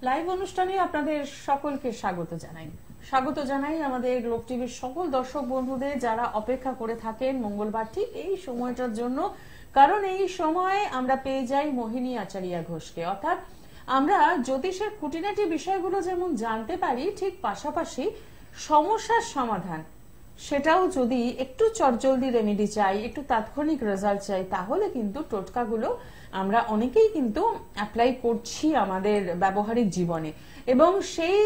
Live অনুষ্ঠানে আপনাদের সকলকে স্বাগত জানাই আমাদের গ্লোব টিভির সকল দর্শক বন্ধুদের যারা অপেক্ষা করে থাকেন মঙ্গলবার ঠিক এই সময়টার জন্য, কারণ এই সময়ে আমরা পেয়ে যাই মোহিনী আচারিয়া ঘোষকে। অর্থাৎ আমরা জ্যোতিষের খুঁটিনাটি বিষয়গুলো যেমন জানতে পারি, ঠিক পাশাপাশি সমস্যার সমাধান সেটাও যদি একটু চটজলদি রেমেডি চাই, একটু তাৎক্ষণিক রেজাল্ট চাই, তাহলে কিন্তু টোটকাগুলো আমরা অনেকেই কিন্তু অ্যাপ্লাই করছি আমাদের ব্যবহারিক জীবনে। এবং সেই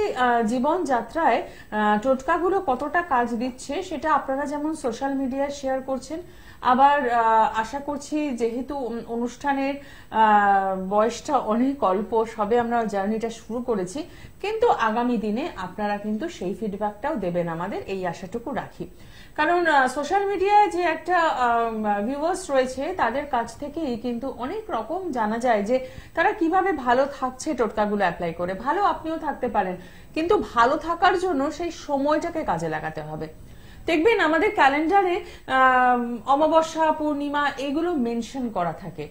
জীবন যাত্রায় টোটকাগুলো কতটা কাজ দিচ্ছে সেটা আপনারা যেমন সোশ্যাল মিডিয়ায় শেয়ার করছেন, আবার আশা করছি যেহেতু অনুষ্ঠানের বয়সটা অনেক অল্প, সবে আমরা জার্নিটা শুরু করেছি, কিন্তু আগামী দিনে আপনারা কিন্তু সেই ফিডব্যাকটাও দেবেন আমাদের, এই আশাটুকু রাখি। কারণ সোশ্যাল মিডিয়ায় যে একটা ভিউয়ার্স রয়েছে তাদের কাছ থেকেই কিন্তু অনেক রকম জানা যায় যে তারা কিভাবে ভালো থাকছে টোটকাগুলো অ্যাপ্লাই করে। ভালো আপনিও থাকতে পারেন, কিন্তু ভালো থাকার জন্য সেই সময়টাকে কাজে লাগাতে হবে। দেখবেন আমাদের ক্যালেন্ডারে অমাবস্যা, পূর্ণিমা এগুলো মেনশন করা থাকে।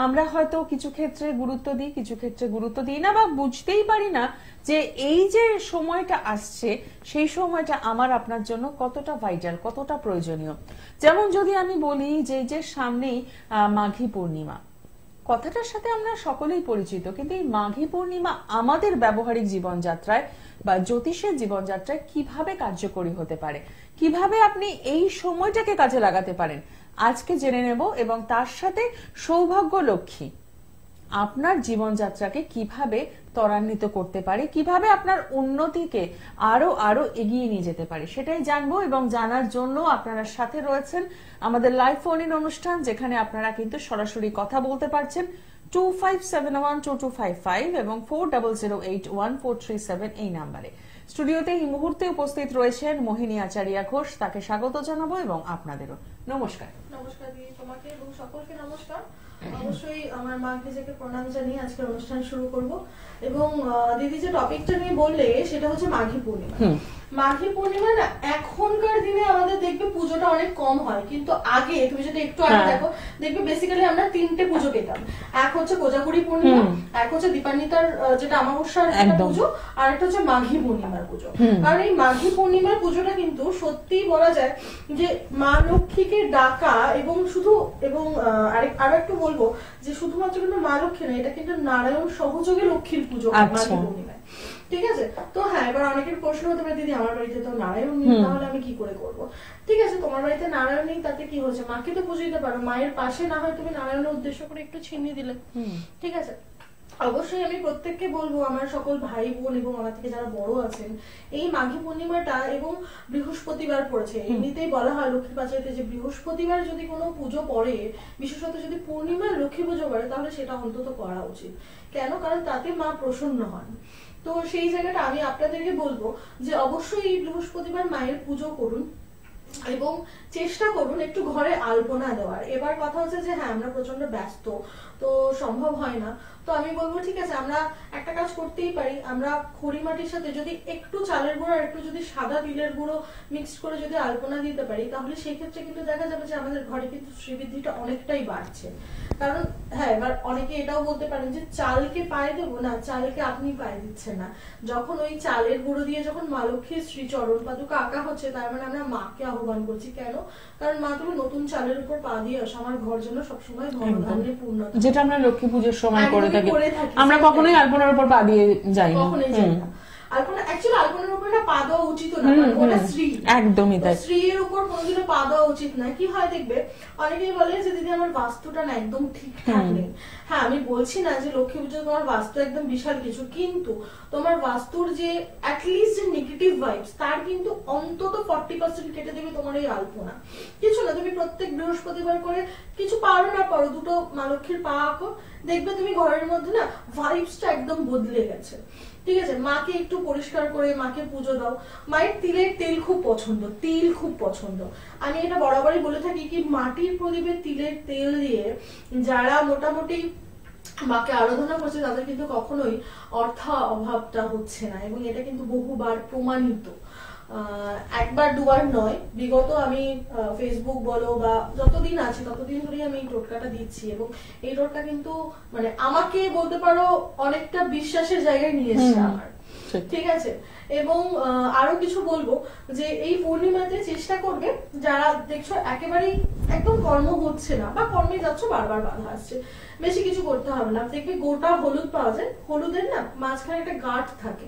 আমরা হয়তো কিছু ক্ষেত্রে গুরুত্ব দিই, কিছু ক্ষেত্রে গুরুত্ব দিই না, বা বুঝতেই পারি না যে এই যে সময়টা আসছে সেই সময়টা আমার আপনার জন্য কতটা ভাইটাল, কতটা প্রয়োজনীয়। যেমন যদি আমি বলি যে সামনেই মাঘী পূর্ণিমা, কথাটার সাথে আমরা সকলেই পরিচিত, কিন্তু এই মাঘী পূর্ণিমা আমাদের ব্যবহারিক জীবনযাত্রায় বা জ্যোতিষের জীবনযাত্রায় কিভাবে কার্যকরী হতে পারে, কিভাবে আপনি এই সময়টাকে কাজে লাগাতে পারেন, আজকে জেনে নেব। এবং তার সাথে সৌভাগ্য লক্ষ্মী আপনার জীবনযাত্রাকে কিভাবে ত্বরান্বিত করতে পারে, কিভাবে আপনার উন্নতিকে আরো এগিয়ে নিয়ে যেতে পারে, সেটাই জানবো। এবং জানার জন্য আপনারা সাথে রয়েছেন আমাদের লাইভ ফোন ইন অনুষ্ঠান, যেখানে আপনারা কিন্তু সরাসরি কথা বলতে পারছেন 25712255 এবং 40081437 এই নাম্বারে। স্টুডিওতে এই মুহূর্তে উপস্থিত রয়েছেন মোহিনী আচারিয়া ঘোষ, তাকে স্বাগত জানাবো এবং আপনাদেরও নমস্কার। নমস্কার দিদি, তোমাকে এবং সকলকে নমস্কার। অবশ্যই আমার মা নিজেকে প্রণাম জানিয়ে আজকে অনুষ্ঠান শুরু করব। এবং দিদি যে টপিকটা নিয়ে বললে সেটা হচ্ছে মাঘী পূর্ণিমা। মাঘী পূর্ণিমা না এখনকার দিনে আমাদের দেখবে পুজোটা অনেক কম হয়, কিন্তু আগে তুমি যদি একটু আগে দেখো দেখবে বেসিক্যালি আমরা তিনটে পুজো পেতাম। এক হচ্ছে কোজাগরি পূর্ণিমা, এক হচ্ছে দীপান্বিতার যেটা অমাবস্যার পুজো, আর একটা হচ্ছে মাঘী পূর্ণিমার পুজো। কারণ এই মাঘী পূর্ণিমার পুজোটা কিন্তু সত্যি বলা যায় যে মা লক্ষ্মীকে ডাকা, এবং শুধু এবং আরো একটু বলবো যে শুধুমাত্র কিন্তু মা লক্ষ্মী না, এটা কিন্তু নারায়ণ সহযোগে লক্ষ্মীর পুজো মাঘী পূর্ণিমায়। ঠিক আছে, তো হ্যাঁ, এবার অনেকের প্রশ্ন হতে পারে দিদি আমার বাড়িতে তো নারায়ণ নেই, তাহলে আমি কি করে করবো? ঠিক আছে, তোমার বাড়িতে নারায়ণ নেই তাতে কি হয়েছে, মাকে তো পুজো দিতে পারো, মায়ের পাশে না হয় তুমি নারায়ণের উদ্দেশ্য করে একটু ছিন্নি দিলে। ঠিক আছে, অবশ্যই আমি প্রত্যেককে বলবো, আমার সকল ভাই বোন এবং আমার থেকে যারা বড় আছেন, এই মাঘী পূর্ণিমাটা এবং বৃহস্পতিবার পড়েছে, এমনিতেই বলা হয় লক্ষ্মী পাঁচালিতে যে বৃহস্পতিবার যদি কোনো পুজো পড়ে, বিশেষত যদি পূর্ণিমার লক্ষ্মী পুজো করে, তাহলে সেটা অন্তত করা উচিত। কেন? কারণ তাতে মা প্রসন্ন হন। তো সেই জায়গাটা আমি আপনাদেরকে বলবো যে অবশ্যই এই বৃহস্পতিবার মায়ের পুজো করুন এবং চেষ্টা করুন একটু ঘরে আলপনা দেওয়ার। এবার কথা হচ্ছে যে হ্যাঁ, আমরা প্রচন্ড ব্যস্ত, তো সম্ভব হয় না। তো আমি বলবো ঠিক আছে, আমরা একটা কাজ করতেই পারি, আমরা খড়ি মাটির সাথে যদি একটু চালের গুঁড়ো আর একটু যদি সাদা তিলের গুঁড়ো মিক্সড করে যদি আলপনা দিতে পারি, তাহলে সেই ক্ষেত্রে কিন্তু দেখা যাবে যে আমাদের ঘরে কিন্তু শ্রীবৃদ্ধিটা অনেকটাই বাড়ছে। কারণ হ্যাঁ, এবার অনেকে এটাও বলতে পারেন যে চালকে পায়ে দেবো না, চালকে আপনি পায়ে দিচ্ছেন না। যখন ওই চালের গুঁড়ো দিয়ে যখন মা লক্ষ্মীর শ্রীচরণ পাদুকা আঁকা হচ্ছে, তার মানে আমরা মাকে আহ্বান করছি। কেন? কারণ মা তুমি নতুন চালের উপর পা দিয়ে আসো, আমার ঘর যেন সবসময় ধনধান্যে পূর্ণ, যেটা আমরা লক্ষ্মী পুজোর সময় করে থাকি। আমরা কখনোই আলপনার উপর পা দিয়ে যাই না, কখনোই যাই না। আলপনা অ্যাকচুয়ালি আলপনার উপর পা দেওয়া উচিত না, ওটা শ্রী, একদমই তাই। শ্রীর উপর কোনোদিনও পা দেওয়া উচিত না। কি হয় দেখবে অনেকেই বলে যে দিদি আমার বাস্তুটা না একদম ঠিকঠাক নেই। হ্যাঁ, আমি বলছি না যে লক্ষ্মী পুজো তোমার বাস্তু একদম বিশাল কিছু, কিন্তু তোমার বাস্তুর যে অ্যাটলিস্ট যে নেগেটিভ ভাইবস, তার কিন্তু অন্তত 40% কেটে দেবে তোমার এই আলপনা। কিছু না, তুমি প্রত্যেক বৃহস্পতিবার করে কিছু পারো না পারো দুটো মা লক্ষ্মীর পা আঁকো, দেখবে তুমি ঘরের মধ্যে না ভাইবসটা একদম বদলে গেছে। ঠিক আছে, মাকে একটু পরিষ্কার করে মাকে পুজো দাও। মায়ের তিলের তেল খুব পছন্দ, তিল খুব পছন্দ। আমি এটা বরাবরই বলে থাকি কি মাটির প্রদীপে তিলের তেল দিয়ে যারা মোটামুটি মাকে আরাধনা করছে, তাদের কিন্তু কখনোই অর্থ অভাবটা হচ্ছে না, এবং এটা কিন্তু বহুবার প্রমাণিত। একবার দুবার নয়, বিগত আমি ফেসবুক বলো বা যতদিন আছে ততদিন ধরেই আমি এই টোটকাটা দিচ্ছি, এবং এই টোটকা কিন্তু মানে আমাকে বলতে পারো অনেকটা বিশ্বাসের জায়গায় নিয়ে এসছে আমার, ঠিক আছে। এবং আরো কিছু বলবো যে এই পূর্ণিমাতে চেষ্টা করবে যারা দেখছো একেবারেই একদম কর্ম হচ্ছে না বা কর্মে যাচ্ছ বারবার বাধা আসছে, বেশি কিছু করতে হবে না, দেখবে গোটা হলুদ পাওয়া যায়, হলুদের না মাঝখানে একটা গাঁট থাকে,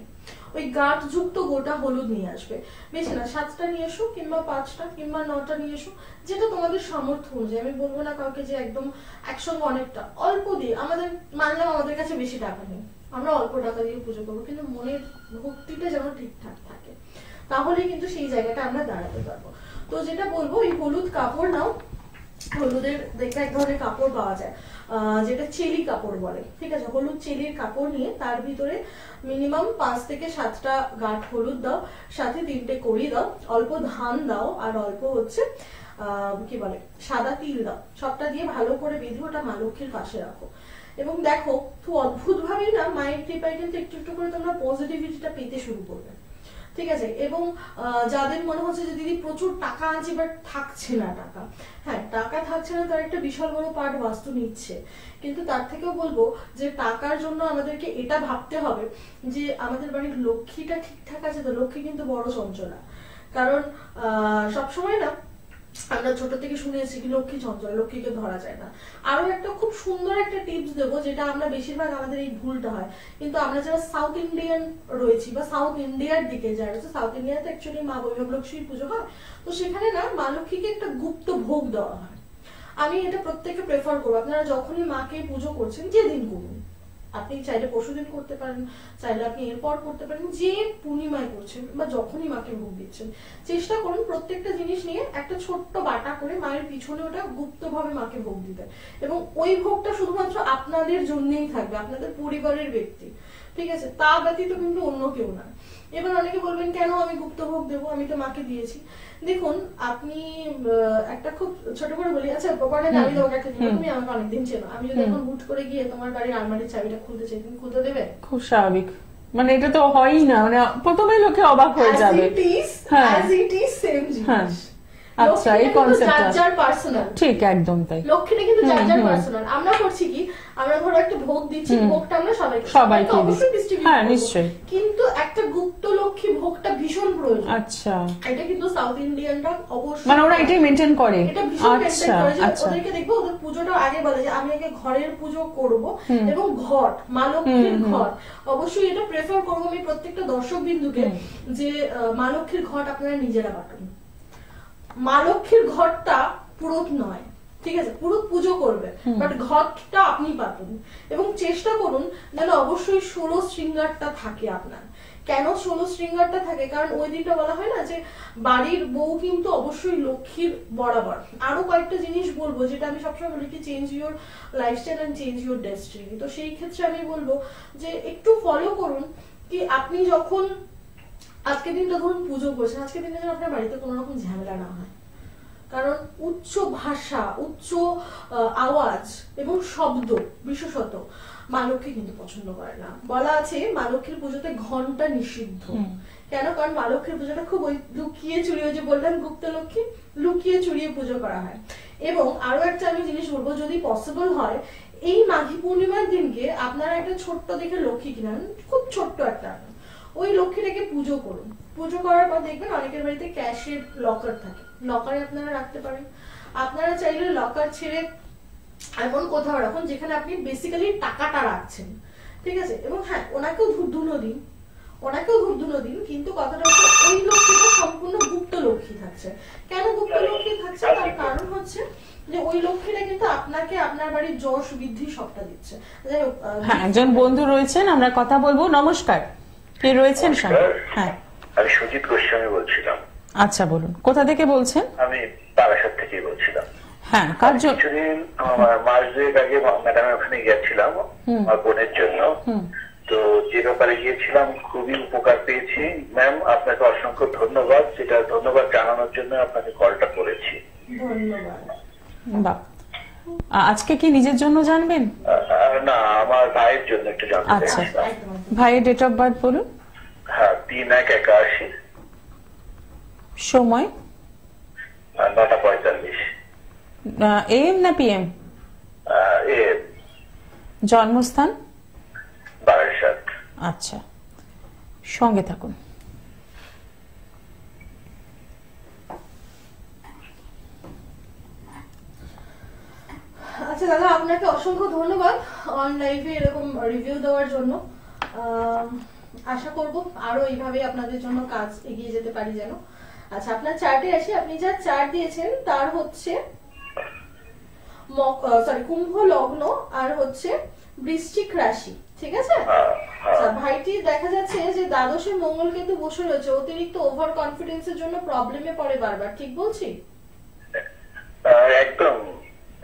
ওই গাঁট যুক্ত গোটা হলুদ নিয়ে আসবে, বেশি না 7টা নিয়ে এসো কিংবা 5টা কিংবা 9টা নিয়ে এসো, যেটা তোমাদের সামর্থ্য অনুযায়ী। আমি বলবো না কাউকে যে একদম একসঙ্গে অনেকটা, অল্প দিয়ে, আমাদের মানলাম আমাদের কাছে বেশি টাকা নেই, আমরা অল্প টাকা দিয়ে পুজো করবো, কিন্তু মনের ভক্তিটা যেন ঠিকঠাক থাকে, তাহলে কিন্তু সেই জায়গাটা আমরা দাঁড়াতে পারবো। তো যেটা বলবো, এই হলুদ কাপড় নাও, হলুদের দেখে এক ধরনের কাপড় পাওয়া যায় যেটা চেলি কাপড় বলে, ঠিক আছে। হলুদ চেলির কাপড় নিয়ে তার ভিতরে মিনিমাম 5 থেকে 7টা গাঁঠ হলুদ দাও, সাথে 3টে কড়ি দাও, অল্প ধান দাও, আর অল্প হচ্ছে কি বলে সাদা তিল দাও, সবটা দিয়ে ভালো করে বেঁধে ওটা মা লক্ষ্মীর পাশে রাখো। এবং দেখো খুব অদ্ভুত ভাবেই না মায়ের কৃপায় কিন্তু একটু একটু করে তোমরা পজিটিভিটিটা পেতে শুরু করবে, ঠিক আছে। এবং যাদের মনে হচ্ছে যে দিদি প্রচুর টাকা আছে বাট থাকছে না টাকা, হ্যাঁ টাকা থাকছে না তার একটা বিশাল বড় পার্ট বাস্তু নিচ্ছে, কিন্তু তার থেকেও বলবো যে টাকার জন্য আমাদেরকে এটা ভাবতে হবে যে আমাদের বাড়ির লক্ষ্মীটা ঠিকঠাক আছে তো। লক্ষ্মী কিন্তু বড় চঞ্চলা, কারণ সবসময় না আমরা ছোট থেকে শুনে এসেছি কি লক্ষ্মী চঞ্চল, লক্ষ্মীকে ধরা যায় না। আরো একটা খুব সুন্দর একটা টিপস দেবো, যেটা আমরা বেশিরভাগ আমাদের এই ভুলটা হয়, কিন্তু আমরা যারা সাউথ ইন্ডিয়ান রয়েছি বা সাউথ ইন্ডিয়ার দিকে যারা রয়েছে, সাউথ ইন্ডিয়াতে অ্যাকচুয়ালি মা বৈভব লক্ষ্মীর পুজো হয়, তো সেখানে না মা লক্ষ্মীকে একটা গুপ্ত ভোগ দেওয়া হয়। আমি এটা প্রত্যেককে প্রেফার করবো, আপনারা যখনই মাকে পুজো করছেন যেদিন করুন, আপনি চাইলে পরশুদিন করতে পারেন, চাইলে আপনি এরপর করতে পারেন, যে পূর্ণিমায় করছেন বা যখনই মাকে ভোগ দিচ্ছেন, চেষ্টা করুন প্রত্যেকটা জিনিস নিয়ে একটা ছোট্ট বাটা করে মায়ের পিছনে ওটা গুপ্তভাবে মাকে ভোগ দিতে, এবং ওই ভোগটা শুধুমাত্র আপনাদের জন্যই থাকবে, আপনাদের পরিবারের ব্যক্তি, ঠিক আছে, তা ব্যতীত কিন্তু অন্য কেউ না। এবার অনেকে বলবেন কেন আমি গুপ্ত ভোগ দেবো, আমি তো মাকে দিয়েছি। দেখুন আপনি একটা খুব ছোট করে বলি, আচ্ছা পরে আমি তোমাকে একটা জিনিস, তুমি আমাকে অনেকদিন চেনো, আমি যদি এখন হুট করে গিয়ে তোমার বাড়ির আলমারির চাবিটা খুলতে চাই, তুমি খুলতে দেবে? খুব স্বাভাবিক, মানে এটা তো হয়ই না, মানে প্রথমেই লোকে অবাক হয়ে যাবে। আচ্ছা এই কনসেপ্টটা ঠিক একদম তাই, লক্ষ্মীটা কিন্তু যার যার পার্সোনাল। আমরা করছি কি, আমরা ধরো একটা ভোগ দিচ্ছি, ভোগটা আমরা সবাইকে অবশ্যই ডিস্ট্রিবিউট করব, নিশ্চয়ই, কিন্তু একটা গুপ্ত লক্ষ্মী ভোগটা ভীষণ প্রয়োজন। আচ্ছা এটা কিন্তু সাউথ ইন্ডিয়ানরা অবশ্যই মানে ওরা এটাই মেইনটেইন করে, এটা ভীষণ মেইনটেইন করে যে ওদেরকে দেখবো ওদের পুজোটা আগে বলে যে আমি আগে ঘরের পুজো করব, এবং ঘট মা লক্ষ্মীর ঘট অবশ্যই এটা প্রেফার করব আমি প্রত্যেকটা দর্শক বিন্দুকে, যে মা লক্ষ্মীর ঘট আপনারা নিজেরা বাটুন। মা লক্ষ্মীর ঘরটা পুরোত নয়, ঠিক আছে, পুরো পুজো করবে, বাট ঘরটা আপনি পাতুন, এবং চেষ্টা করুন যেন অবশ্যই 16 শৃঙ্গারটা থাকে আপনার। কেন 16 শৃঙ্গারটা থাকে, কারণ ওই দিনটা বলা হয় না যে বাড়ির বউ কিন্তু অবশ্যই লক্ষ্মীর বরাবর। আরো কয়েকটা জিনিস বলবো যেটা আমি সবসময় বলি কি, change your lifestyle and change your destiny. তো সেই ক্ষেত্রে আমি বলবো যে একটু ফলো করুন কি, আপনি যখন আজকের দিনটা ধরুন পুজো করছেন, আজকের দিনটা যেন আপনার বাড়িতে কোনো রকম ঝামেলা না হয়, কারণ উচ্চ ভাষা, উচ্চ আওয়াজ এবং শব্দ বিশেষত মা লক্ষ্মী কিন্তু পছন্দ করে না। বলা আছে মা লক্ষ্মীর পুজোতে ঘন্টা নিষিদ্ধ। কেন? কারণ মা লক্ষ্মীর পুজোটা খুব ওই লুকিয়ে চুরিয়ে, যে বললাম গুপ্ত লক্ষ্মী, লুকিয়ে চুরিয়ে পুজো করা হয়। এবং আরো একটা আমি জিনিস বলবো, যদি পসিবল হয় এই মাঘী পূর্ণিমার দিনকে আপনারা একটা ছোট্ট দেখে লক্ষ্মী কিনেন, খুব ছোট্ট একটা, ওই লক্ষ্মীটাকে পুজো করুন। পুজো করার পর দেখবেন অনেকের বাড়িতে ক্যাশের লকার থাকে, লকারে আপনারা রাখতে পারেন। আপনারা চাইলে লকার ছেড়ে এমন কোথাও রাখুন যেখানে আপনি বেসিক্যালি টাকাটা রাখছেন, ঠিক আছে। এবং হ্যাঁ, ওনাকেও ধূপধুনো দিন, ওনাকেও ধূপধুনো দিন, কিন্তু কথাটা হচ্ছে ওই লক্ষ্মীটা সম্পূর্ণ গুপ্ত লক্ষ্মী থাকছে। কেন গুপ্ত লক্ষ্মী থাকছে, তার কারণ হচ্ছে যে ওই লক্ষ্মীটা কিন্তু আপনাকে আপনার বাড়ির যশ বৃদ্ধি সবটা দিচ্ছে। যাই হোক, হ্যাঁ একজন বন্ধু রয়েছেন, আমরা কথা বলবো। নমস্কার, কে রয়েছেন? হ্যাঁ, আমি সুজিত গোস্বামী বলছিলাম। আচ্ছা বলুন, কোথা থেকে বলছেন? আমি বারাসাত থেকে বলছিলাম। হ্যাঁ, কার জন্য? কিছুদিন মাস দুয়েক আগে ম্যাডামের ওখানে গিয়েছিলাম আমার বোনের জন্য। তো যে ব্যাপারে গিয়েছিলাম খুবই উপকার পেয়েছি। ম্যাম আপনাকে অসংখ্য ধন্যবাদ, যেটা ধন্যবাদ জানানোর জন্য আপনাকে কলটা করেছি। ধন্যবাদ। বাহ, আজকে কি নিজের জন্য জানবেন? না, আমার ভাইয়ের জন্য একটু জানতে চাই। আচ্ছা, ভাইয়ের ডেট অফ বার্থ বলুন। হ্যাঁ, 3/1/81। সময় 9:45। AM না PM? AM। জন্মস্থান? বারাসাত। আচ্ছা, সঙ্গে থাকুন। আচ্ছা দাদা, আপনাকে অসংখ্য ধন্যবাদ অন লাইভে এরকম রিভিউ দেওয়ার জন্য। আশা করব আরো এইভাবে আপনাদের জন্য কাজ এগিয়ে যেতে পারি যেন। আচ্ছা, আপনার চার্টে আসি। আপনি যা চার্ট দিয়েছেন তার হচ্ছে কুম্ভ লগ্ন আর হচ্ছে বৃশ্চিক রাশি, ঠিক আছে? আচ্ছা, ভাইটি দেখা যাচ্ছে যে দ্বাদশে মঙ্গল কিন্তু বসে রয়েছে, অতিরিক্ত ওভার কনফিডেন্সের জন্য প্রবলেমে পড়ে বারবার, ঠিক বলছি? একদম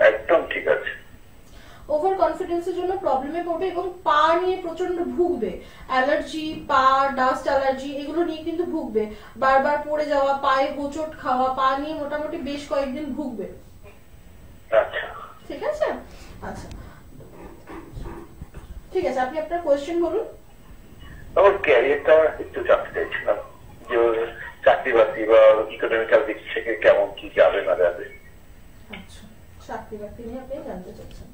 একদম ঠিক আছে। ওভার কনফিডেন্সের জন্য প্রবলেমে পড়বে এবং পা নিয়ে প্রচন্ড ভুগবে। অ্যালার্জি, পা ডাস্ট অ্যালার্জি এগুলো নিয়ে কিন্তু ভুগবে। বারবার পড়ে যাওয়া, পায়ে হোঁচট খাওয়া, পা নিয়ে মোটামুটি বেশ কয়েকদিন ভুগবে। আচ্ছা, ঠিক আছে? আচ্ছা ঠিক আছে, আপনি আপনার কোয়েশ্চেন বলুন। আমার ক্যারিয়ারটা একটু জানতে চাইছিলাম, যে চাকরি বাকরি বা ইকোনমিক্যাল দিক থেকে কেমন কি যাবে না যাবে। আচ্ছা, চাকরি বাকরি নিয়ে আপনি জানতে চাচ্ছেন,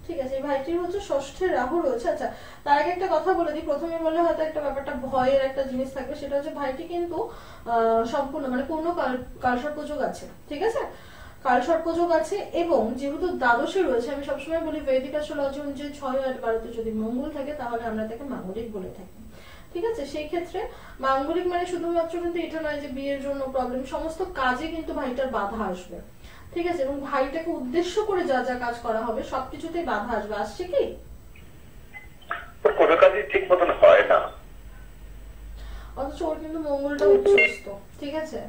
ঠিক আছে। এই ভাইটির হচ্ছে ষষ্ঠে রাহু রয়েছে। আচ্ছা, তার আগে একটা কথা বলে দিই। প্রথমে বললে হয়তো একটা ব্যাপারটা ভয়ের একটা জিনিস থাকবে, সেটা হচ্ছে ভাইটি কিন্তু সম্পূর্ণ মানে পূর্ণ কালসর্পযোগ আছে, ঠিক আছে? কালসর্পযোগ আছে এবং যেহেতু দ্বাদশে রয়েছে, আমি সবসময় বলি বৈদিক অ্যাস্ট্রোলজি অনুযায়ী 6, 8, 12 যদি মঙ্গল থাকে তাহলে আমরা তাকে মাঙ্গলিক বলে থাকি, ঠিক আছে? সেই ক্ষেত্রে মাঙ্গলিক মানে শুধুমাত্র কিন্তু এটা নয় যে বিয়ের জন্য প্রবলেম, সমস্ত কাজে কিন্তু ভাইটার বাধা আসবে, ঠিক আছে? এবং ভাইটাকে উদ্দেশ্য করে যা যা কাজ করা হবে সবকিছুতেই বাধা আসবে। আসছে কি? কোনো কাজই ঠিক মতন হয় না, অথচ ওর কিন্তু মঙ্গলটা উচ্চস্থ, ঠিক আছে?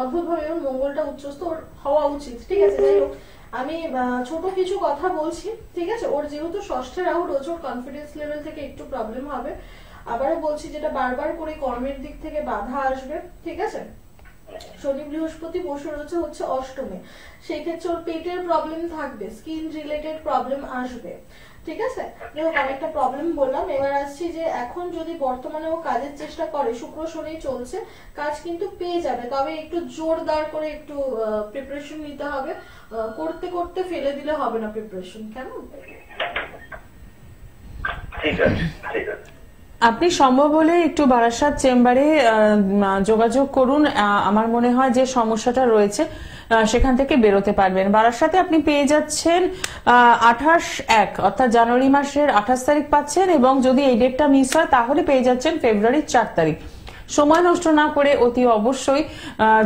অদ্ভুত ভাবে ওর মঙ্গলটা উচ্চস্থ, ওর হওয়া উচিত, ঠিক আছে? যাই হোক, আমি ছোট কিছু কথা বলছি, ঠিক আছে? ওর যেহেতু ষষ্ঠে রাহু রয়েছে, ওর কনফিডেন্স লেভেল থেকে একটু প্রবলেম হবে। আবারও বলছি, যেটা বারবার করে কর্মের দিক থেকে বাধা আসবে, ঠিক আছে? শনি বৃহস্পতি বসে রয়েছে হচ্ছে অষ্টমে, সেই ক্ষেত্রে ওর পেটের প্রবলেম থাকবে, স্কিন রিলেটেড প্রবলেম আসবে, ঠিক আছে? অনেকটা প্রবলেম বললাম। এবার আসছি যে এখন যদি বর্তমানে ও কাজের চেষ্টা করে, শুক্র শনি চলছে, কাজ কিন্তু পেয়ে যাবে, তবে একটু জোরদার করে একটু প্রিপারেশন নিতে হবে। করতে করতে ফেলে দিলে হবে না প্রিপারেশন, কেমন? ঠিক আছে, ঠিক আছে। আপনি সম্ভব হলে একটু বারাসাত চেম্বারে যোগাযোগ করুন। আমার মনে হয় যে সমস্যাটা রয়েছে সেখান থেকে বেরোতে পারবেন। বারাসাতে আপনি পেয়ে যাচ্ছেন 28/1 অর্থাৎ জানুয়ারি মাসের 28 তারিখ পাচ্ছেন, এবং যদি এই ডেটটা মিস হয় তাহলে পেয়ে যাচ্ছেন ফেব্রুয়ারির 4 তারিখ। সময় নষ্ট না করে অতি অবশ্যই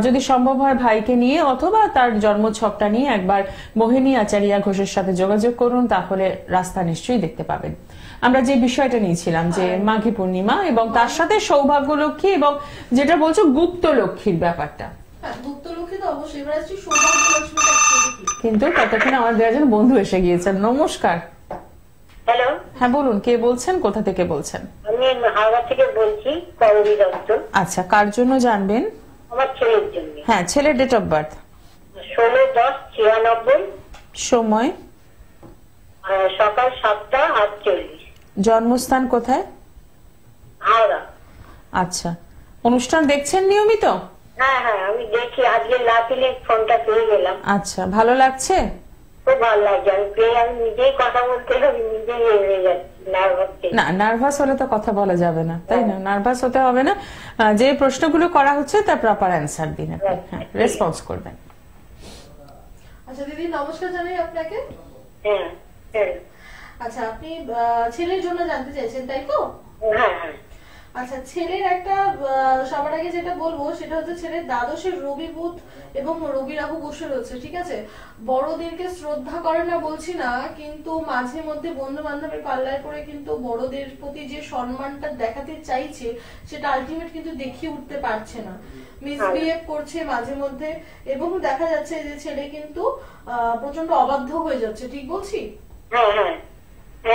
যদি সম্ভব হয় ভাইকে নিয়ে অথবা তার জন্মছকটা নিয়ে একবার মোহিনী আচারিয়া ঘোষের সাথে যোগাযোগ করুন, তাহলে রাস্তা নিশ্চয়ই দেখতে পাবেন। আমরা যে বিষয়টা নিয়েছিলাম যে মাঘী পূর্ণিমা এবং তার সাথে সৌভাগ্য লক্ষ্মী এবং যেটা বলছো গুপ্ত লক্ষ্মীর ব্যাপারটা, কিন্তু ততক্ষণে আমাদের একজন বন্ধু এসে গিয়েছেন। নমস্কার। হ্যালো, হ্যাঁ বলুন, কে বলছেন, কোথা থেকে বলছেন? আমি হাওড়া থেকে বলছি, করবী দত্ত। আচ্ছা, কার জন্য জানবেন? আমার ছেলের জন্য। হ্যাঁ, ছেলের ডেট অফ বার্থ? 16/10/96। সময়? সকাল 7:48। জন্মস্থান কোথায়? হাওড়া। আচ্ছা, অনুষ্ঠান দেখছেন নিয়মিত? হ্যাঁ হ্যাঁ, আমি দেখি, আজকে লাকিলি ফোনটা পেয়ে গেলাম। আচ্ছা, ভালো লাগছে? খুব ভালো লাগছে, আমি নিজেই কথা বলতে আমি নিজেই হয়ে যাচ্ছি, নার্ভাস। না, নার্ভাস হলে তো কথা বলা যাবে না, তাই না? নার্ভাস হতে হবে না, যে প্রশ্নগুলো করা হচ্ছে তার প্রপার অ্যান্সার দিন, আপনি হ্যাঁ রেসপন্স করবেন। আচ্ছা দিদি, নমস্কার জানাই আপনাকে। হ্যাঁ হ্যাঁ। আচ্ছা, আপনি ছেলের জন্য জানতে চাইছেন, তাই তো? হ্যাঁ হ্যাঁ। আচ্ছা, ছেলের একটা সবার আগে যেটা বলবো সেটা হচ্ছে ছেলের দ্বাদশের রবি বুধ এবং রবি রাহু বসে রয়েছে, ঠিক আছে? বড়দেরকে শ্রদ্ধা করে না বলছি না, কিন্তু মাঝে মধ্যে বন্ধু বান্ধবের পাল্লায় পড়ে কিন্তু বড়দের প্রতি যে সম্মানটা দেখাতে চাইছে সেটা আলটিমেট কিন্তু দেখিয়ে উঠতে পারছে না, মিসবিহেভ করছে মাঝে মধ্যে, এবং দেখা যাচ্ছে যে ছেলে কিন্তু প্রচন্ড অবাধ্য হয়ে যাচ্ছে, ঠিক বলছি? হ্যাঁ হ্যাঁ,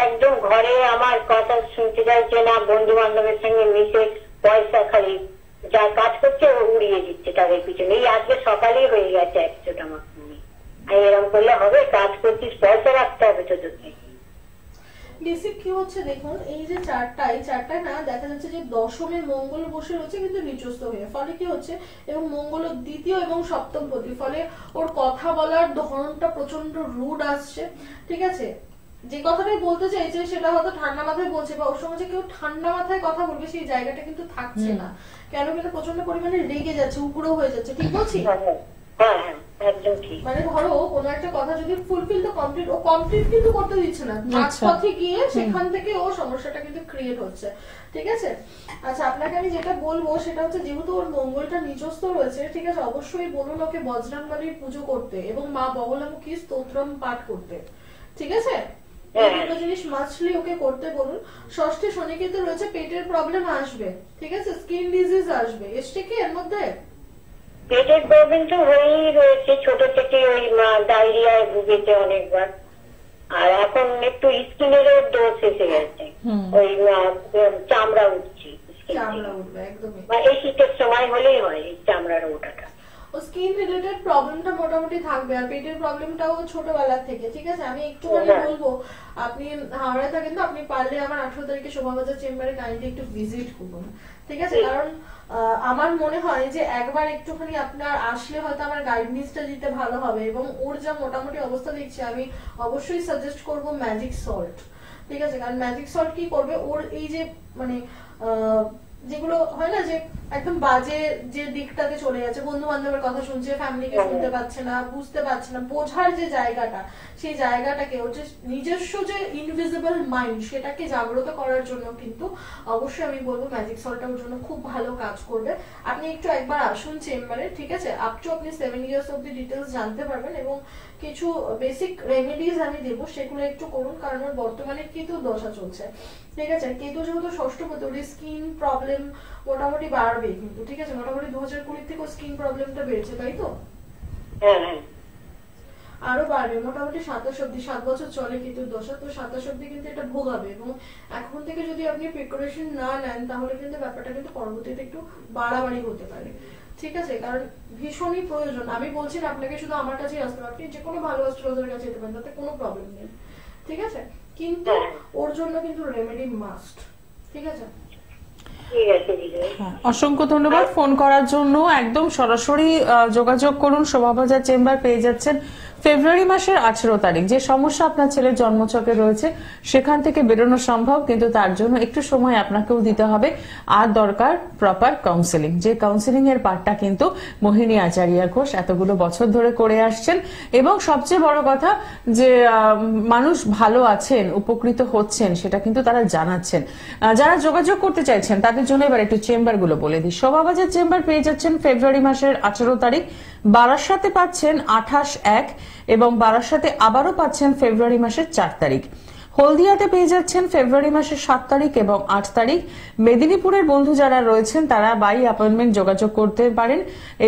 একদম ঘরে আমার কথা শুনতে চাইছে না, বন্ধু বান্ধবের সঙ্গে মিশে পয়সা খালি যা কাজ করছে ও উড়িয়ে দিচ্ছে তাদের পিছনে। এই আজকে সকালেই হয়ে গেছে একশোটা আমার সঙ্গে। এরকম করলে হবে? কাজ করছিস, পয়সা রাখতে হবে তো তোকে। বেসিক কি হচ্ছে হচ্ছে দেখুন এই যে চারটায় না দেখা যাচ্ছে যে দশমে মঙ্গল বসে রয়েছে কিন্তু নিচস্থ হয়ে, ফলে কি হচ্ছে এবং মঙ্গল দ্বিতীয় এবং সপ্তম পতি, ফলে ওর কথা বলার ধরনটা প্রচন্ড রুড আসছে। ঠিক আছে, যে কথাটাই বলতে চাইছে সেটা হয়তো ঠান্ডা মাথায় বলছে, বা ওর সঙ্গে যে কেউ ঠান্ডা মাথায় কথা বলবে সেই জায়গাটা কিন্তু থাকছে না। কেন কিন্তু প্রচন্ড পরিমাণে রেগে যাচ্ছে, উগ্র হয়ে যাচ্ছে। ঠিক বলছি? মানে ধরো কোনো একটা কথা যদি ফুলফিল তো কমপ্লিট, ও কমপ্লিট কিন্তু করতে দিচ্ছে না, পথে গিয়ে সেখান থেকে ও সমস্যাটা কিন্তু ক্রিয়েট হচ্ছে। ঠিক আছে, আচ্ছা আপনাকে আমি যেটা বলবো সেটা হচ্ছে যেহেতু ওর মঙ্গলটা নিচস্থ রয়েছে, ঠিক আছে, অবশ্যই বলুন ওকে বজরংবলীর পুজো করতে এবং মা বগলামুখী স্তোত্রম পাঠ করতে। ঠিক আছে, দুটো জিনিস মাছলি ওকে করতে বলুন। ষষ্ঠে শনি কিন্তু রয়েছে, পেটের প্রবলেম আসবে। ঠিক আছে, স্কিন ডিজিজ আসবে। এসছে কি এর মধ্যে? পেটের প্রবলেম তো হয়েই রয়েছে, ছোট থেকে ওই ডায়রিয়ায় ভুগেছে অনেকবার, আর এখন একটু স্কিনেরও দোষ এসে গেছে, ওই চামড়া উঠছে, চামড়া উঠবে একদমই, এই শীতের সময় হলেই হয় এই চামড়ার ওঠাটা। ও স্কিন রিলেটেড প্রবলেমটা মোটামুটি থাকবে, আর পেটের প্রবলেমটাও ছোটবেলা থেকে। ঠিক আছে, আমি একটুখানি বলবো আপনি হাওড়ায় থাকেন তো, আপনি পারলে আমার 18 তারিখে শোভাবাজার চেম্বারে কাইন্ডলি একটু ভিজিট করুন। ঠিক আছে, কারণ আমার মনে হয় যে একবার একটুখানি আপনার আসলে হয়তো আমার গাইডেন্সটা দিতে ভালো হবে, এবং ওর যা মোটামুটি অবস্থা দেখছি আমি অবশ্যই সাজেস্ট করব ম্যাজিক সল্ট। ঠিক আছে, কারণ ম্যাজিক সল্ট কি করবে, ওর এই যে মানে যেগুলো হয় না যে একদম বাজে যে দিকটাতে চলে যাচ্ছে, বন্ধু বান্ধবের কথা শুনছে, ফ্যামিলিকে শুনতে পাচ্ছে না, বুঝতে পারছে না, বোঝার যে জায়গাটা, সেই জায়গাটাকে হচ্ছে নিজস্ব যে ইনভিজিবল মাইন্ড সেটাকে জাগ্রত করার জন্য কিন্তু অবশ্যই আমি বলবো ম্যাজিক সল্টটা ওর জন্য খুব ভালো কাজ করবে। আপনি একটু একবার আসুন চেম্বারে। ঠিক আছে, আপ টু আপনি 7 ইয়ার্স অব্দি ডিটেলস জানতে পারবেন, এবং কিছু বেসিক রেমেডিজ আমি দেবো, সেগুলো একটু করুন, কারণ ওর বর্তমানে কেতু দশা চলছে। ঠিক আছে, কেতু যেহেতু ষষ্ঠপতি, ওর স্কিন প্রবলেম মোটামুটি বাড়বে কিন্তু। ঠিক আছে, মোটামুটি 2020 থেকে স্কিন প্রবলেমটা বেড়েছে, তাই তো? আরো বাড়বে মোটামুটি 27 অব্দি, 7 বছর চলে কেতুর দশা, তো 27 অব্দি কিন্তু এটা ভোগাবে, এবং এখন থেকে যদি আপনি প্রিপারেশন না নেন তাহলে কিন্তু ব্যাপারটা কিন্তু পরবর্তীতে একটু বাড়াবাড়ি হতে পারে। ঠিক আছে, কারণ ভীষণই প্রয়োজন। আমি বলছি না আপনাকে শুধু আমার কাছেই আসতে হবে, আপনি যে কোনো ভালো অ্যাস্ট্রোলজারের কাছে যেতে পারেন, তাতে কোনো প্রবলেম নেই। ঠিক আছে, কিন্তু ওর জন্য কিন্তু রেমেডি মাস্ট। ঠিক আছে, অসংখ্য ধন্যবাদ ফোন করার জন্য। একদম সরাসরি যোগাযোগ করুন, শোভাবাজার চেম্বার পেয়ে যাচ্ছেন। ফেব্রুয়ারি মাসের 18 তারিখ যে সমস্যা আপনার ছেলের জন্মছকে রয়েছে সেখান থেকে বেরোনো সম্ভব, কিন্তু তার জন্য একটু সময় আপনাকেও দিতে হবে, আর দরকার প্রপার কাউন্সেলিং। যে কাউন্সেলিং এর পার্টটা কিন্তু মোহিনী আচার্য ঘোষ এতগুলো বছর ধরে করে আসছেন, এবং সবচেয়ে বড় কথা যে মানুষ ভালো আছেন, উপকৃত হচ্ছেন, সেটা কিন্তু তারা জানাচ্ছেন। যারা যোগাযোগ করতে চাইছেন তাদের জন্য এবার একটু চেম্বার গুলো বলে দিই। শোভাবাজার চেম্বার পেয়ে যাচ্ছেন ফেব্রুয়ারি মাসের 18 তারিখ, বারাসাতে পাচ্ছেন 28/1, এবং বারাসাতে আবারও পাচ্ছেন ফেব্রুয়ারি মাসের 4 তারিখ। হলদিয়াতে পেয়ে যাচ্ছেন ফেব্রুয়ারি মাসের 7 তারিখ এবং 8 তারিখ। মেদিনীপুরের বন্ধু যারা রয়েছেন তারা বাই অ্যাপয়েন্টমেন্ট যোগাযোগ করতে পারেন,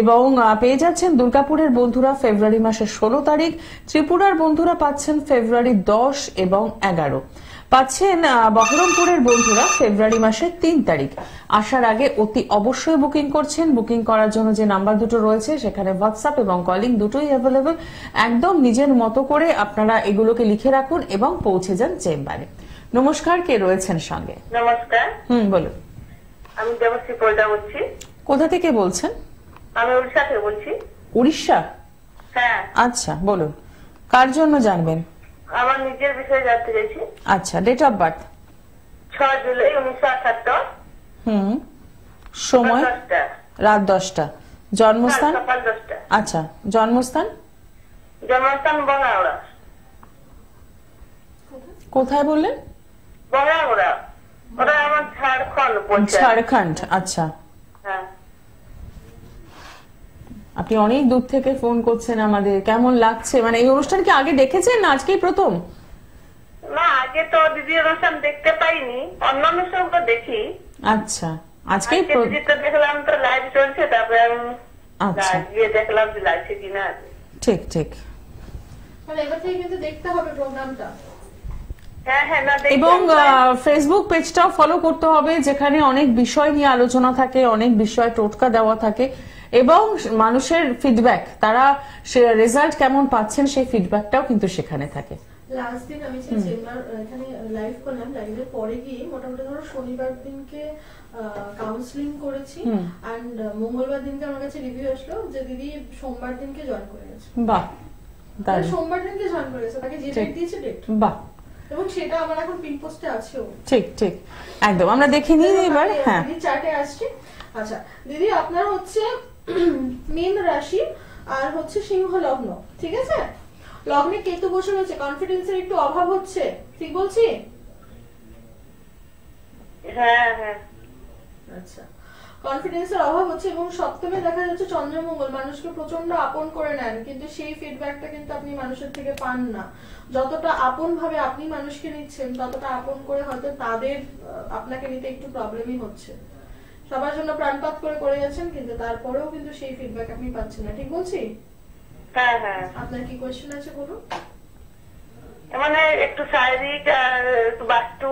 এবং পেয়ে যাচ্ছেন দুর্গাপুরের বন্ধুরা ফেব্রুয়ারি মাসের 16 তারিখ। ত্রিপুরার বন্ধুরা পাচ্ছেন ফেব্রুয়ারি 10 এবং 11। পাচ্ছেন বহরমপুরের বন্ধুরা ফেব্রুয়ারি মাসের 3 তারিখ। আসার আগে অতি অবশ্যই বুকিং করছেন। বুকিং করার জন্য যে নাম্বার দুটো রয়েছে সেখানে হোয়াটসঅ্যাপ এবং কলিং দুটোই অ্যাভেলেবল। একদম নিজের মতো করে আপনারা এগুলোকে লিখে রাখুন এবং পৌঁছে যান চেম্বারে। নমস্কার, কে রয়েছেন সঙ্গে? নমস্কার, বলুন। আমি দেবশ্রী পোলটা বলছি। কোথা থেকে বলছেন? আমি উড়িষ্যা থেকে বলছি। উড়িষ্যা? হ্যাঁ। আচ্ছা, বলুন কার জন্য জানবেন? আমার নিজের বিষয়ে জানতে চাইছি। আচ্ছা, ডেট অফ বার্থ? 6 জুলাই 1978। সময়? রাত 10টা। জন্মস্থান? সকাল 10টা। আচ্ছা, জন্মস্থান? জন্মস্থান বঙ্গাওড়া। কোথায় বললেন? বঙ্গাওড়া, ওটা আমার ঝাড়খণ্ড বলছে। ঝাড়খণ্ড, আচ্ছা। হ্যাঁ। আপনি অনেক দূর থেকে ফোন করছেন আমাদের, কেমন লাগছে? মানে এই অনুষ্ঠান কি আগে দেখেছেন না আজকেই প্রথম? না, আগে তো দিদি অনুষ্ঠান দেখতে পাইনি, অন্য অনুষ্ঠান তো দেখি। আচ্ছা, আজকেই দেখলাম তো লাইভ চলছে, তারপরে আমি গিয়ে দেখলাম যে লাইভ কিনা। ঠিক ঠিক, মানে এবার থেকে কিন্তু দেখতে হবে প্রোগ্রামটা। এবং ফেসবুক পেজটাও ফলো করতে হবে, যেখানে অনেক বিষয় নিয়ে আলোচনা থাকে, অনেক বিষয় টোটকা দেওয়া থাকে, এবং মানুষের ফিডব্যাক, তারা রেজাল্ট কেমন পাচ্ছেন সেই ফিডব্যাকটাও কিন্তু সেখানে থাকে। লাস্ট দিন আমি যে চেম্বার এখানে লাইভ করলাম, লাইভের পরে গিয়ে মোটামুটি ধরো শনিবার দিনকে কাউন্সিলিং করেছি, এন্ড মঙ্গলবার দিনকে আমার কাছে রিভিউ আসলো যে দিদি সোমবার দিনকে জয়েন করে গেছে। বাহ, সোমবার দিনকে জয়েন করে গেছে, তাকে যে ডেট দিয়েছে ডেট। বাহ, এবং সেটা আমার এখন পিন পোস্টে আছেও। ঠিক ঠিক, একদম আমরা দেখে নিই এবার। হ্যাঁ, দিদি চার্টে আসছে। আচ্ছা দিদি, আপনার হচ্ছে মীন রাশি আর হচ্ছে সিংহ লগ্ন, ঠিক আছে? লগ্নে কেতু বসে রয়েছে, কনফিডেন্সের একটু অভাব হচ্ছে, ঠিক বলছি? হ্যাঁ হ্যাঁ। আচ্ছা, কনফিডেন্সের অভাব হচ্ছে এবং সপ্তমে দেখা যাচ্ছে চন্দ্রমঙ্গল, মানুষকে প্রচন্ড আপন করে নেন, কিন্তু সেই ফিডব্যাকটা কিন্তু আপনি মানুষের থেকে পান না। যতটা আপন ভাবে আপনি মানুষকে নিচ্ছেন, ততটা আপন করে হয়তো তাদের আপনাকে নিতে একটু প্রবলেমই হচ্ছে। সবার জন্য প্রাণপাত করে যাচ্ছেন, কিন্তু তারপরেও কিন্তু সেই ফিডব্যাক আপনি পাচ্ছেন না, ঠিক বলছি? হ্যাঁ হ্যাঁ। আপনার কি কোয়েশ্চেন আছে বলুন। মানে একটু শারীরিক আর একটু বাস্তু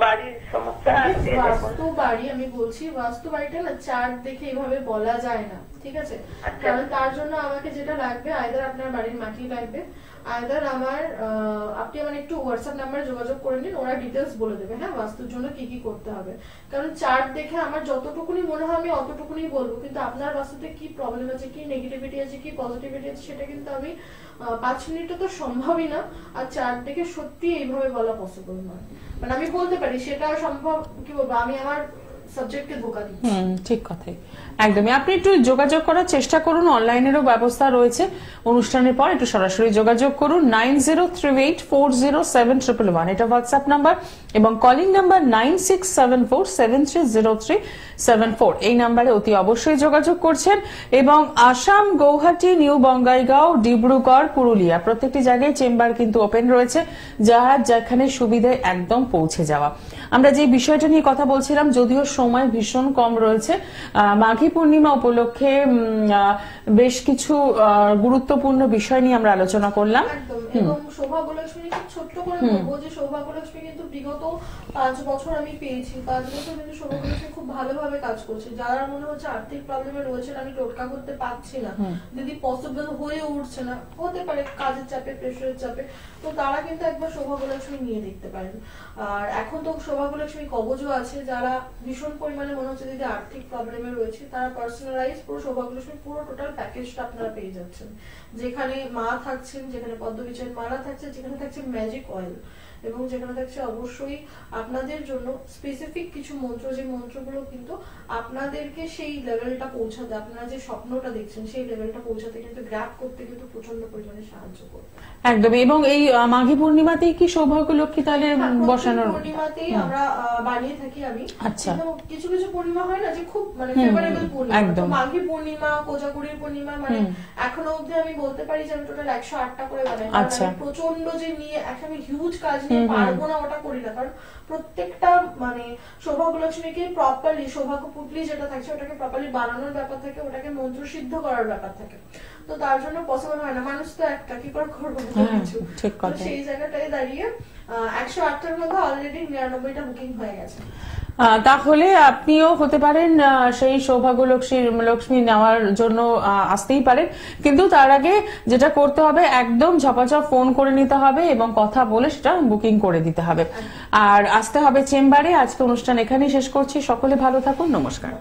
বাড়ির সমস্যা আছে। বাস্তু বাড়ি আমি বলছি, বাস্তু বাড়িটা না চার্ট দেখে এভাবে বলা যায় না, ঠিক আছে? কারণ তার জন্য আমাকে যেটা লাগবে, আইদার আপনার বাড়ির মাটি লাগবে, আইদার আপনি আমার একটু হোয়াটসঅ্যাপ নাম্বারে যোগাযোগ করে নিন, ওরা ডিটেলস বলে দেবে, হ্যাঁ, বাস্তুর জন্য কি কি করতে হবে। কারণ চার্ট দেখে আমার যতটুকুনি মনে হয় আমি অতটুকুনি বলবো, কিন্তু আপনার বাস্তুতে কি প্রবলেম আছে, কি নেগেটিভিটি আছে, কি পজিটিভিটি আছে, সেটা কিন্তু আমি 5 মিনিটে তো সম্ভবই না। আর চার্ট দেখে সত্যি এইভাবে বলা পসিবল নয়। মানে আমি বলতে পারি সেটা সম্ভব, কি বলবো, আমি আমার সাবজেক্টকে ধোকা দিচ্ছি। ঠিক কথাই, একদমই। আপনি একটু যোগাযোগ করার চেষ্টা করুন, অনলাইনেরও ব্যবস্থা রয়েছে। অনুষ্ঠানের পর একটু সরাসরি যোগাযোগ করুন 9038407111, এটা হোয়াটসঅ্যাপ নাম্বার, এবং কলিং নাম্বার 9674730374, এই নাম্বারে অতি অবশ্যই যোগাযোগ করছেন। এবং আসাম, গৌহাটি, নিউ বঙ্গাইগাঁও, ডিব্রুগড়, পুরুলিয়া প্রত্যেকটি জায়গায় চেম্বার কিন্তু ওপেন রয়েছে, যারা যেখানে সুবিধায় একদম পৌঁছে যাওয়া। আমরা যে বিষয়টা নিয়ে কথা বলছিলাম, যদিও সময় ভীষণ কম রয়েছে, মাঘী পূর্ণিমা উপলক্ষে বেশ কিছু গুরুত্বপূর্ণ বিষয় নিয়ে আমরা আলোচনা করলাম। একদম। এবং সৌভাগ্যলক্ষ্মী খুব ছোট্ট করে বলবো যে সৌভাগ্যলক্ষ্মী কিন্তু বিগত 5 বছর আমি পেয়েছি। 5 বছর কিন্তু সৌভাগ্যলক্ষ্মী খুব ভালোভাবে কাজ করছে। যারা মনে হচ্ছে আর্থিক প্রবলেমে রয়েছেন, আমি টোটকা করতে পারছি না, দিদি পসিবল হয়ে উঠছে না, হতে পারে কাজের চাপে, প্রেশারের চাপে, তো তারা কিন্তু একবার সৌভাগ্যলক্ষ্মী নিয়ে দেখতে পারেন। আর এখন তো সৌভাগ্যলক্ষ্মী কবজও আছে, যারা ভীষণ পরিমাণে মনে হচ্ছে দিদি আর্থিক প্রবলেমে রয়েছে, তারা পার্সোনালাইজ পুরো সৌভাগ্যলক্ষ্মী পুরো টোটাল প্যাকেজটা আপনারা পেয়ে যাচ্ছেন, যেখানে মা থাকছেন, যেখানে পদ্মবিজয় মালা থাকছে, যেখানে থাকছে ম্যাজিক অয়েল, এবং যেখানে থাকছে অবশ্যই আপনাদের জন্য স্পেসিফিক কিছু মন্ত্র, যে মন্ত্রগুলো কিন্তু আপনাদেরকে সেই লেভেলটা পৌঁছাতে, আপনারা যে স্বপ্নটা দেখছেন সেই লেভেলটা পৌঁছাতে কিন্তু গ্র্যাব করতে কিন্তু প্রচন্ড পরিমাণে সাহায্য করবে। একদম। এবং এই মাঘী পূর্ণিমাতেই কি সৌভাগ্যলক্ষ্মী তাহলে বসানোর? পূর্ণিমাতেই আমরা বানিয়ে থাকি আমি। আচ্ছা। কিছু কিছু পূর্ণিমা হয় না যে খুব মানে ফেভারেবল পূর্ণিমা, তো মাঘী পূর্ণিমা, কোজাগুড়ির পূর্ণিমা, মানে এখনো অবধি আমি বলতে পারি যে আমি টোটাল 108টা করে বানাই। আচ্ছা। প্রচন্ড যে নিয়ে একটা আমি হিউজ কাজ নিয়ে পারবো না, ওটা করি না, কারণ প্রত্যেকটা মানে সৌভাগ্যলক্ষ্মীকে প্রপারলি, সৌভাগ্য পুটলি যেটা থাকছে ওটাকে প্রপারলি বানানোর ব্যাপার থাকে, ওটাকে মন্ত্র সিদ্ধ করার ব্যাপার থাকে, তো তার জন্য পসিবল হয় না। মানুষ তো একটা, কি করে করবো কিছু, সেই জায়গাটায় দাঁড়িয়ে 108টার মধ্যে অলরেডি 99টা বুকিং হয়ে গেছে। তাহলে আপনিও হতে পারেন সেই সৌভাগ্যলক্ষ্মী নেওয়ার জন্য আসতেই পারেন, কিন্তু তার আগে যেটা করতে হবে, একদম ঝপাঝপ ফোন করে নিতে হবে এবং কথা বলে সেটা বুকিং করে দিতে হবে, আর আসতে হবে চেম্বারে। আজকে অনুষ্ঠান এখানেই শেষ করছি, সকলে ভালো থাকুন, নমস্কার।